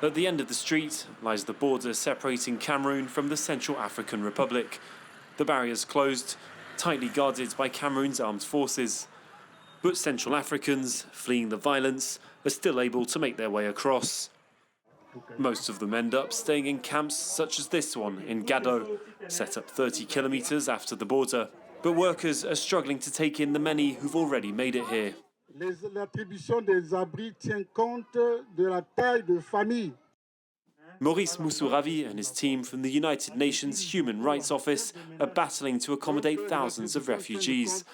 At the end of the street lies the border separating Cameroon from the Central African Republic. The barrier's closed, tightly guarded by Cameroon's armed forces. But Central Africans, fleeing the violence, are still able to make their way across. Most of them end up staying in camps such as this one in Gado, set up 30 kilometres after the border. But workers are struggling to take in the many who've already made it here. L'attribution des abris tient compte de la taille de famille. Maurice Moussouravi and his team from the United Nations Human Rights Office are battling to accommodate thousands of refugees.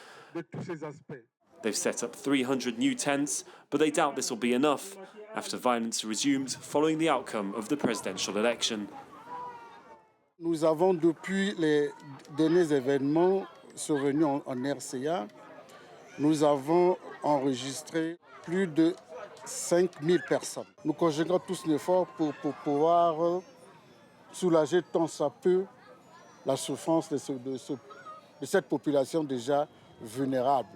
They've set up 300 new tents, but they doubt this will be enough after violence resumed following the outcome of the presidential election. Nous avons, depuis les derniers événements survenus en RCA, nous avons enregistré plus de 5000 personnes. Nous conjuguons tous l'effort pour pouvoir soulager tant ça peut la souffrance de cette population déjà vulnérable.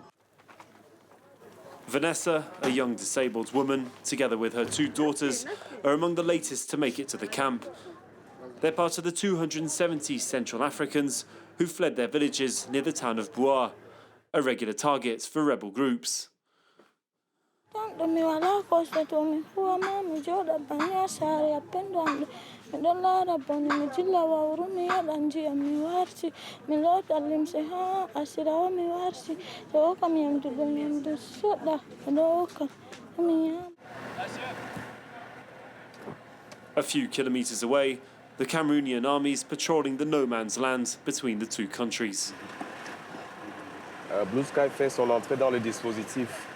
Vanessa, a young disabled woman, together with her 2 daughters, are among the latest to make it to the camp. They're part of the 270 Central Africans who fled their villages near the town of Bois, a regular target for rebel groups. A few kilometres away, the Cameroonian army's patrolling the no man's land between the 2 countries. Blue Sky fait son entrée dans le dispositif.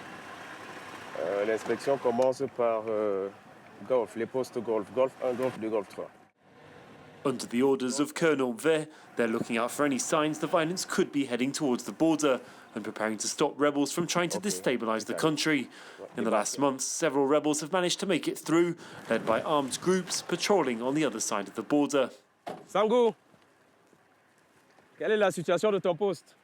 L'inspection commence par Golf, les postes Golf, Golf 1, Golf 2, Golf 3. Under the orders of Colonel Mvondo, they're looking out for any signs the violence could be heading towards the border and preparing to stop rebels from trying to destabilise the country. In the last months, several rebels have managed to make it through, led by armed groups patrolling on the other side of the border. Sango, quelle est la situation de ton poste?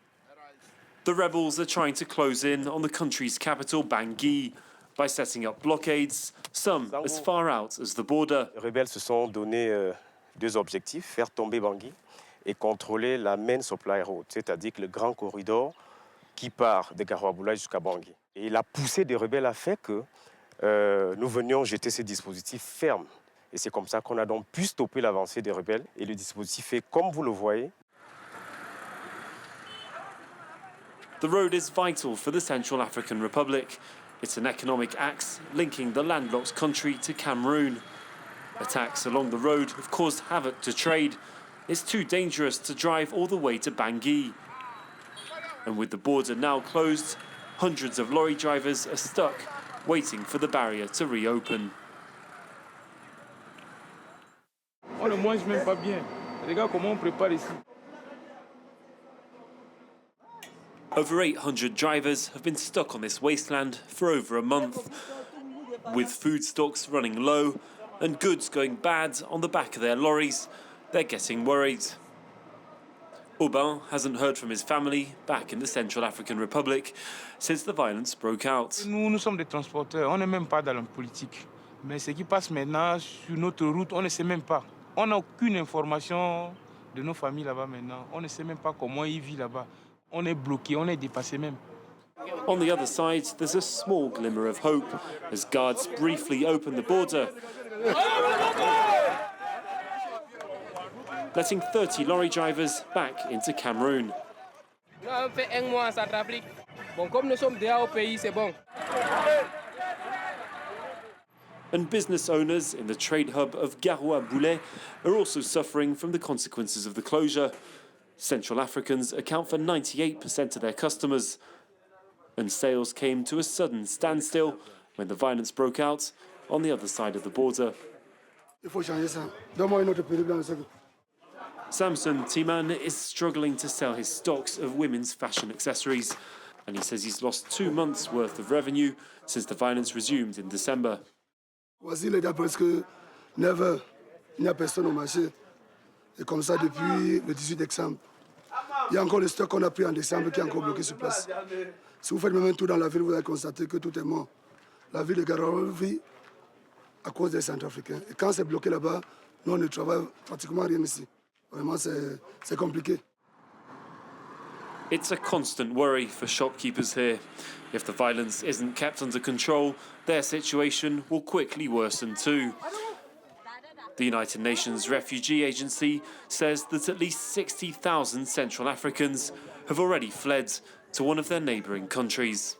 The rebels are trying to close in on the country's capital, Bangui, by setting up blockades, some as far out as the border. Les rebelles se sont donné 2 objectifs, faire tomber Bangui et contrôler la main supply road, c'est-à-dire le grand corridor qui part de Garouaboula jusqu'à Bangui. Et la poussée des rebelles a fait que nous venions jeter ces dispositifs fermes. Et c'est comme ça qu'on a donc pu stopper l'avancée des rebelles. Et le dispositif est, comme vous le voyez. The road is vital for the Central African Republic. It's an economic axe linking the landlocked country to Cameroon. Attacks along the road have caused havoc to trade. It's too dangerous to drive all the way to Bangui. And with the border now closed, hundreds of lorry drivers are stuck, waiting for the barrier to reopen. On ne mange même pas bien. Regarde comment on prépare ici. Over 800 drivers have been stuck on this wasteland for over a month, with food stocks running low and goods going bad on the back of their lorries. They're getting worried. Aubin hasn't heard from his family back in the Central African Republic since the violence broke out. Nous sommes des transporteurs, on n'est même pas dans la politique. Mais ce qui passe maintenant sur notre route, on ne sait même pas. On n'a aucune information de nos familles là-bas maintenant. On ne sait même pas comment ils vivent là-bas. On est bloqué, on est dépassé même. On the other side, there's a small glimmer of hope as guards briefly open the border, letting 30 lorry drivers back into Cameroon. And business owners in the trade hub of Garouaboula are also suffering from the consequences of the closure. Central Africans account for 98% of their customers, and sales came to a sudden standstill when the violence broke out on the other side of the border. Samson Timan is struggling to sell his stocks of women's fashion accessories, and he says he's lost 2 months' worth of revenue since the violence resumed in December. Voici les gars presque 9 heures, il n'y a personne au marché. Et comme ça depuis le 18 décembre. Il y a encore le stock qu'on a pris en décembre qui est encore bloqué sur place. Si vous faites même un tour dans la ville, vous allez constater que tout est mort. La ville de Garouaboula à cause des Centrafricains. Et quand c'est bloqué là-bas, nous, on ne travaille pratiquement rien ici. Vraiment, c'est compliqué. It's a constant worry for shopkeepers here. If the violence isn't kept under control, their situation will quickly worsen too. The United Nations Refugee Agency says that at least 60,000 Central Africans have already fled to one of their neighbouring countries.